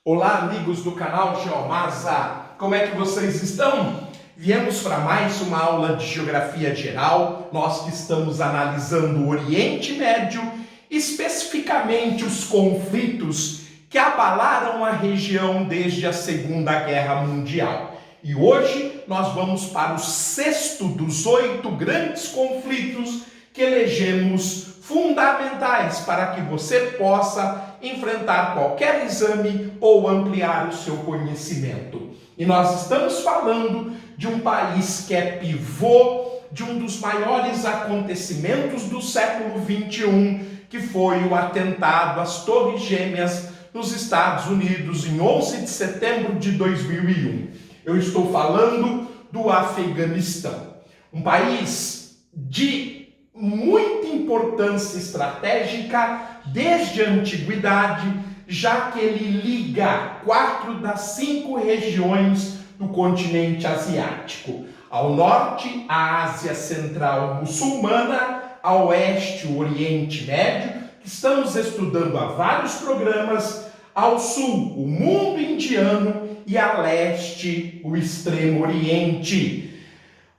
Olá, amigos do canal Geomasa, como é que vocês estão? Viemos para mais uma aula de Geografia Geral, nós que estamos analisando o Oriente Médio, especificamente os conflitos que abalaram a região desde a Segunda Guerra Mundial. E hoje nós vamos para o sexto dos 8 grandes conflitos que elegemos fundamentais para que você possa enfrentar qualquer exame ou ampliar o seu conhecimento. E nós estamos falando de um país que é pivô de um dos maiores acontecimentos do século XXI, que foi o atentado às Torres Gêmeas nos Estados Unidos em 11 de setembro de 2001. Eu estou falando do Afeganistão, um país de muita importância estratégica desde a antiguidade, já que ele liga 4 das 5 regiões do continente asiático. Ao norte, a Ásia Central muçulmana, ao oeste, o Oriente Médio, que estamos estudando há vários programas, ao sul, o mundo indiano e a leste, o Extremo Oriente.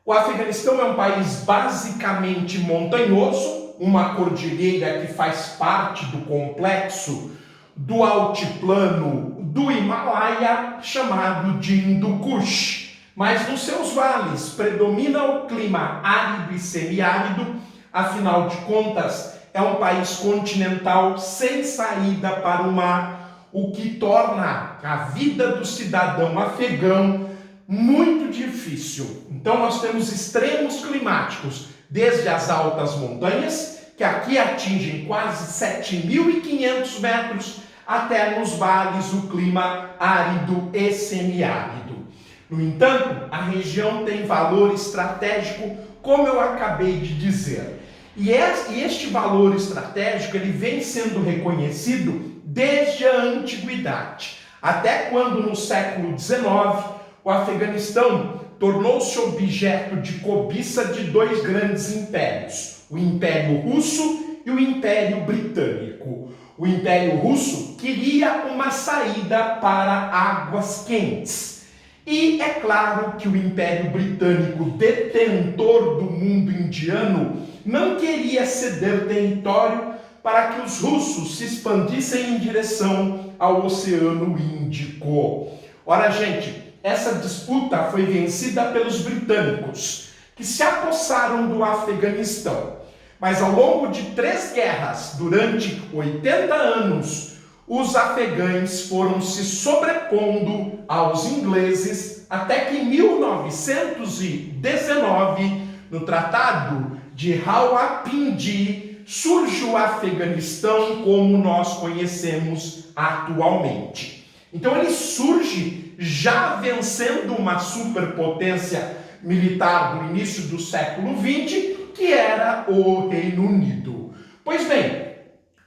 O Afeganistão é um país basicamente montanhoso, uma cordilheira que faz parte do complexo do altiplano do Himalaia, chamado de Hindu Kush. Mas nos seus vales predomina o clima árido e semiárido, afinal de contas, é um país continental sem saída para o mar, o que torna a vida do cidadão afegão muito difícil. Então nós temos extremos climáticos, desde as altas montanhas, que aqui atingem quase 7.500 metros, até nos vales o clima árido e semiárido. No entanto, a região tem valor estratégico, como eu acabei de dizer. E este valor estratégico ele vem sendo reconhecido desde a antiguidade, até quando no século XIX o Afeganistão tornou-se objeto de cobiça de 2 grandes impérios, o Império Russo e o Império Britânico. O Império Russo queria uma saída para águas quentes. E é claro que o Império Britânico, detentor do mundo indiano, não queria ceder território para que os russos se expandissem em direção ao Oceano Índico. Ora, gente, essa disputa foi vencida pelos britânicos, que se apossaram do Afeganistão. Mas ao longo de 3 guerras, durante 80 anos, os afegães foram se sobrepondo aos ingleses, até que em 1919, no Tratado de Rawalpindi, surge o Afeganistão como nós conhecemos atualmente. Então ele surge já vencendo uma superpotência militar do início do século XX, que era o Reino Unido. Pois bem,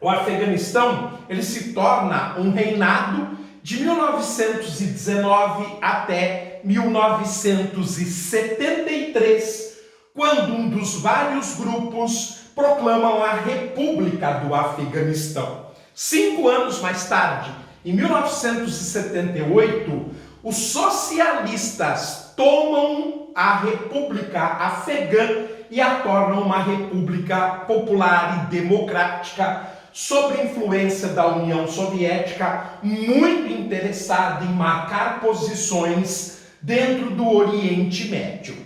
o Afeganistão ele se torna um reinado de 1919 até 1973, quando um dos vários grupos proclamam a República do Afeganistão. 5 anos mais tarde, em 1978, os socialistas tomam a República Afegã e a tornam uma república popular e democrática, sob influência da União Soviética, muito interessada em marcar posições dentro do Oriente Médio.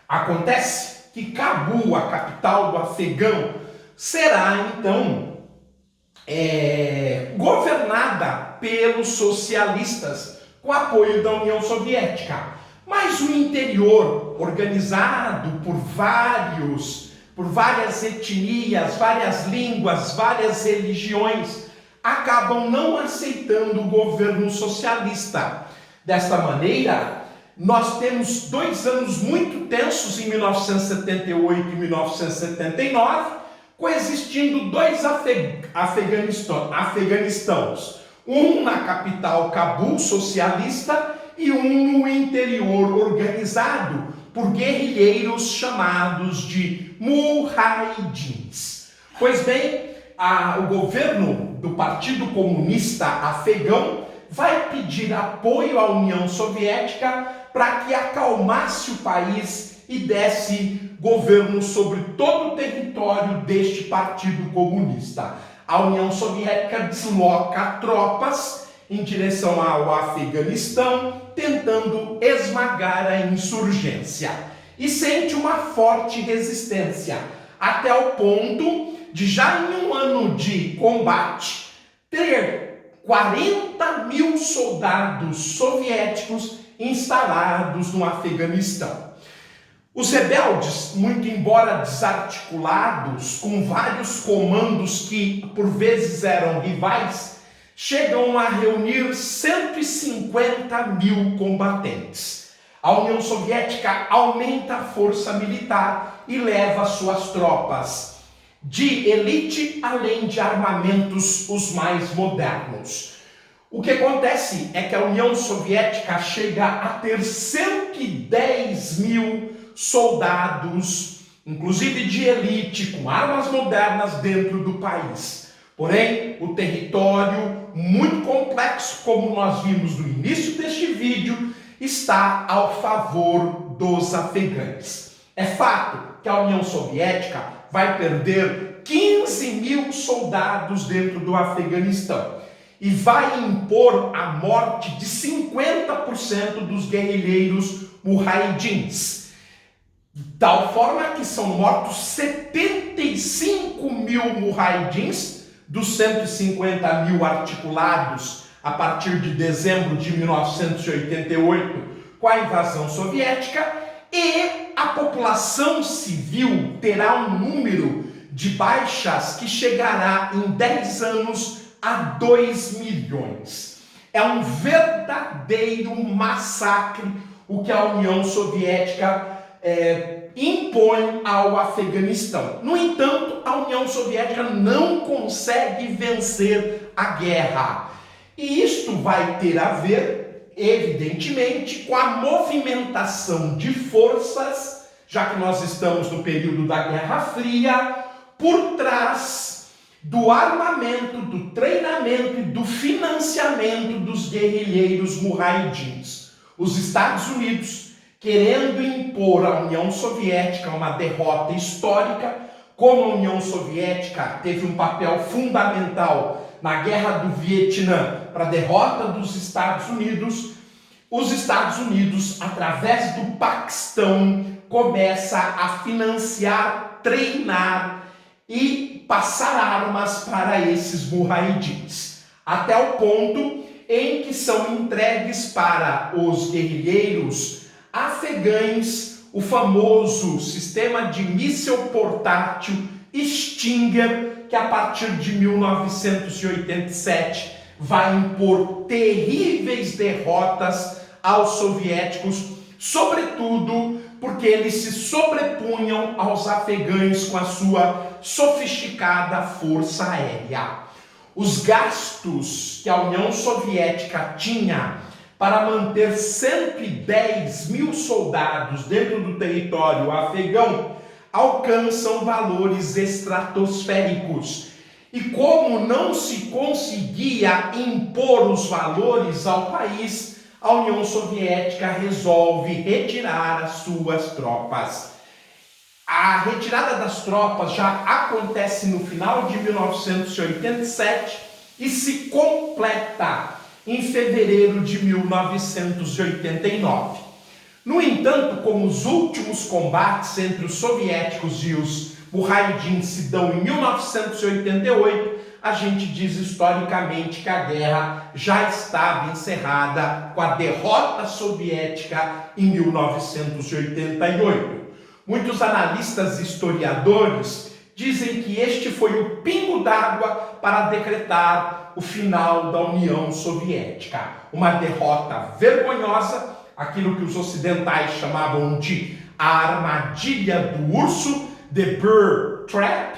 Acontece que Cabul, a capital do Afegão, será então governada pelos socialistas, com apoio da União Soviética. Mas o interior, organizado por várias etnias, várias línguas, várias religiões, acabam não aceitando o governo socialista. Desta maneira, nós temos 2 anos muito tensos em 1978 e 1979, coexistindo 2 Afeganistãos. Um na capital Cabul, socialista, e um no interior organizado por guerrilheiros chamados de Mujahidins. Pois bem, o governo do Partido Comunista Afegão vai pedir apoio à União Soviética para que acalmasse o país e desse governo sobre todo o território deste Partido Comunista. A União Soviética desloca tropas em direção ao Afeganistão, tentando esmagar a insurgência. E sente uma forte resistência, até o ponto de, já em um ano de combate, ter 40 mil soldados soviéticos instalados no Afeganistão. Os rebeldes, muito embora desarticulados, com vários comandos que por vezes eram rivais, chegam a reunir 150 mil combatentes. A União Soviética aumenta a força militar e leva suas tropas de elite, além de armamentos os mais modernos. O que acontece é que a União Soviética chega a ter 110 mil soldados, inclusive de elite, com armas modernas dentro do país. Porém, o território, muito complexo, como nós vimos no início deste vídeo, está ao favor dos afegães. É fato que a União Soviética vai perder 15 mil soldados dentro do Afeganistão e vai impor a morte de 50% dos guerrilheiros mujahidins, de tal forma que são mortos 75 mil mujahidins dos 150 mil articulados a partir de dezembro de 1988 com a invasão soviética, e a população civil terá um número de baixas que chegará em 10 anos a 2 milhões. É um verdadeiro massacre o que a União Soviética impõe ao Afeganistão. No entanto, a União Soviética não consegue vencer a guerra. E isto vai ter a ver, evidentemente, com a movimentação de forças, já que nós estamos no período da Guerra Fria, por trás do armamento, do treinamento e do financiamento dos guerrilheiros mujahidins. Os Estados Unidos, querendo impor à União Soviética uma derrota histórica, como a União Soviética teve um papel fundamental na Guerra do Vietnã para a derrota dos Estados Unidos, os Estados Unidos, através do Paquistão, começa a financiar, treinar e passar armas para esses mujahidins, até o ponto em que são entregues para os guerrilheiros afegães o famoso sistema de míssil portátil Stinger, que a partir de 1987 vai impor terríveis derrotas aos soviéticos, sobretudo porque eles se sobrepunham aos afegães com a sua sofisticada força aérea. Os gastos que a União Soviética tinha para manter 110 mil soldados dentro do território afegão alcançam valores estratosféricos. E como não se conseguia impor os valores ao país, a União Soviética resolve retirar as suas tropas. A retirada das tropas já acontece no final de 1987 e se completa em fevereiro de 1989. No entanto, como os últimos combates entre os soviéticos e os mujahidins se dão em 1988, a gente diz historicamente que a guerra já estava encerrada com a derrota soviética em 1988. Muitos analistas e historiadores dizem que este foi o pingo d'água para decretar o final da União Soviética. Uma derrota vergonhosa, aquilo que os ocidentais chamavam de a armadilha do urso, The Bear Trap,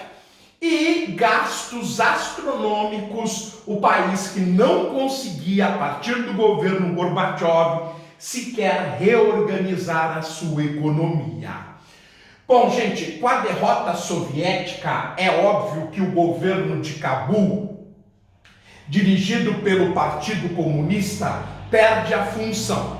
e gastos astronômicos, o país que não conseguia, a partir do governo Gorbachev, sequer reorganizar a sua economia. Bom, gente, com a derrota soviética, é óbvio que o governo de Cabul dirigido pelo Partido Comunista, perde a função.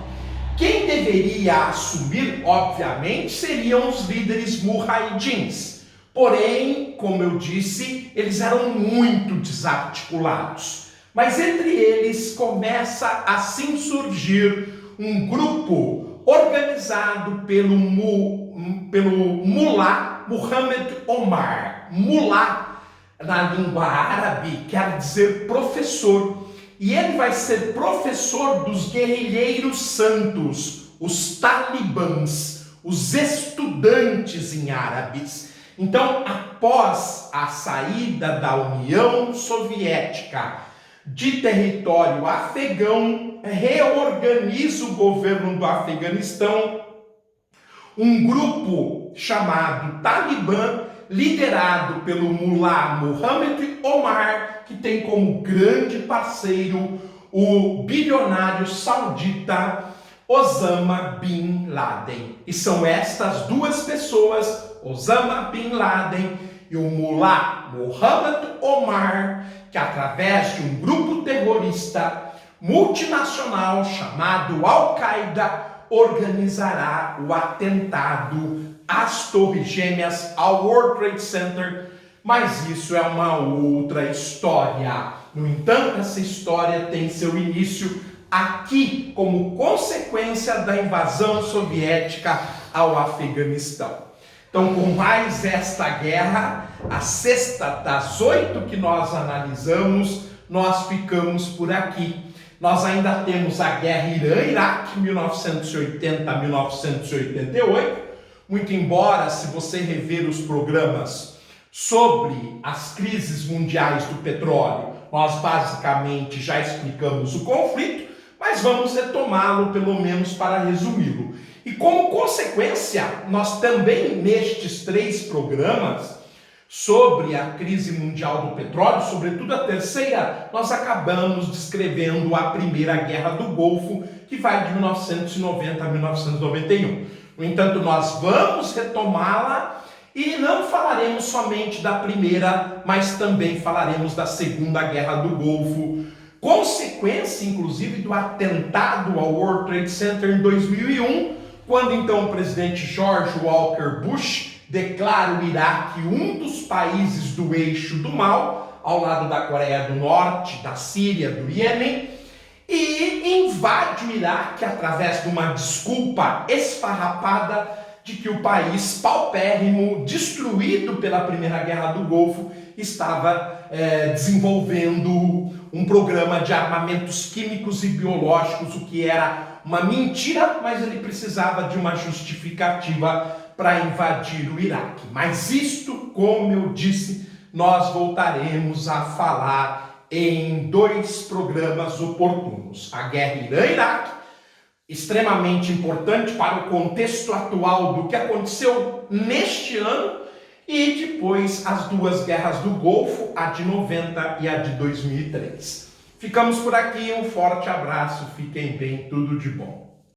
Quem deveria assumir, obviamente, seriam os líderes mujahidins. Porém, como eu disse, eles eram muito desarticulados. Mas entre eles começa a assim surgir um grupo organizado pelo Mullah Muhammad Omar. Mullah, na língua árabe, quer dizer professor. E ele vai ser professor dos guerrilheiros santos, os talibãs, os estudantes em árabes. Então, após a saída da União Soviética de território afegão, reorganiza o governo do Afeganistão, um grupo chamado Talibã, liderado pelo Mullah Muhammad Omar, que tem como grande parceiro o bilionário saudita Osama Bin Laden. E são estas duas pessoas, Osama Bin Laden e o Mullah Muhammad Omar, que através de um grupo terrorista multinacional chamado Al-Qaeda organizará o atentado às Torres Gêmeas, ao World Trade Center, mas isso é uma outra história. No entanto, essa história tem seu início aqui como consequência da invasão soviética ao Afeganistão. Então, com mais esta guerra, a sexta das 8 que nós analisamos, nós ficamos por aqui. Nós ainda temos a guerra Irã-Iraque, 1980-1988, muito embora, se você rever os programas sobre as crises mundiais do petróleo, nós basicamente já explicamos o conflito, mas vamos retomá-lo pelo menos para resumi-lo. E como consequência, nós também nestes 3 programas sobre a crise mundial do petróleo, sobretudo a terceira, nós acabamos descrevendo a Primeira Guerra do Golfo, que vai de 1990 a 1991. No entanto, nós vamos retomá-la e não falaremos somente da primeira, mas também falaremos da Segunda Guerra do Golfo, consequência, inclusive, do atentado ao World Trade Center em 2001, quando então o presidente George Walker Bush declara o Iraque um dos países do eixo do mal, ao lado da Coreia do Norte, da Síria, do Iêmen, e invade o Iraque através de uma desculpa esfarrapada de que o país paupérrimo, destruído pela Primeira Guerra do Golfo, estava desenvolvendo um programa de armamentos químicos e biológicos, o que era uma mentira, mas ele precisava de uma justificativa para invadir o Iraque. Mas isto, como eu disse, nós voltaremos a falar em 2 programas oportunos. A guerra Irã-Iraque, extremamente importante para o contexto atual do que aconteceu neste ano, e depois as 2 guerras do Golfo, a de 90 e a de 2003. Ficamos por aqui, um forte abraço, fiquem bem, tudo de bom.